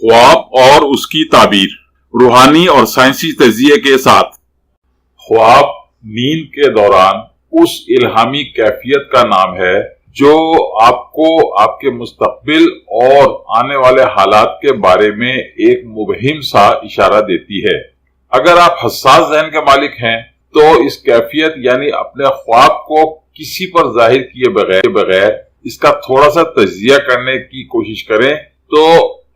خواب اور اس کی تعبیر، روحانی اور سائنسی تجزیے کے ساتھ۔ خواب نیند کے دوران اس الہامی کیفیت کا نام ہے جو آپ کو آپ کے مستقبل اور آنے والے حالات کے بارے میں ایک مبہم سا اشارہ دیتی ہے۔ اگر آپ حساس ذہن کے مالک ہیں تو اس کیفیت یعنی اپنے خواب کو کسی پر ظاہر کیے بغیر اس کا تھوڑا سا تجزیہ کرنے کی کوشش کریں تو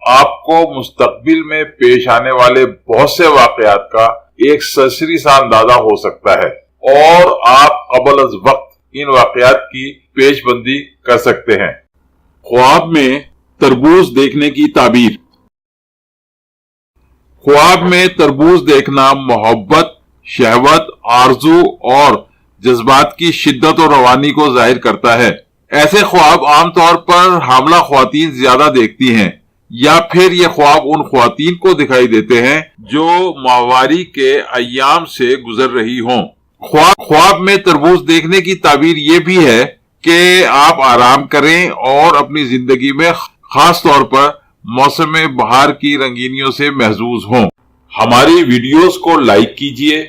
آپ کو مستقبل میں پیش آنے والے بہت سے واقعات کا ایک سرسری سا اندازہ ہو سکتا ہے اور آپ قبل از وقت ان واقعات کی پیش بندی کر سکتے ہیں۔ خواب میں تربوز دیکھنے کی تعبیر۔ خواب میں تربوز دیکھنا محبت، شہوت، آرزو اور جذبات کی شدت و روانی کو ظاہر کرتا ہے۔ ایسے خواب عام طور پر حاملہ خواتین زیادہ دیکھتی ہیں، یا پھر یہ خواب ان خواتین کو دکھائی دیتے ہیں جو ماہواری کے ایام سے گزر رہی ہوں۔ خواب میں تربوز دیکھنے کی تعبیر یہ بھی ہے کہ آپ آرام کریں اور اپنی زندگی میں خاص طور پر موسم بہار کی رنگینیوں سے محظوظ ہوں۔ ہماری ویڈیوز کو لائک کیجئے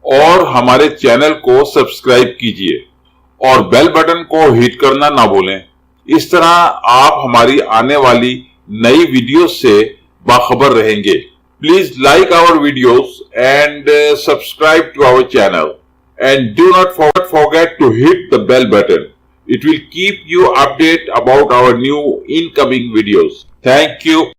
اور ہمارے چینل کو سبسکرائب کیجئے اور بیل بٹن کو ہٹ کرنا نہ بھولیں۔ اس طرح آپ ہماری آنے والی نئی ویڈیوز سے باخبر رہیں گے۔ Please like our videos and subscribe to our channel and do not forget to hit the bell button. It will keep you updated about our new incoming videos. Thank you.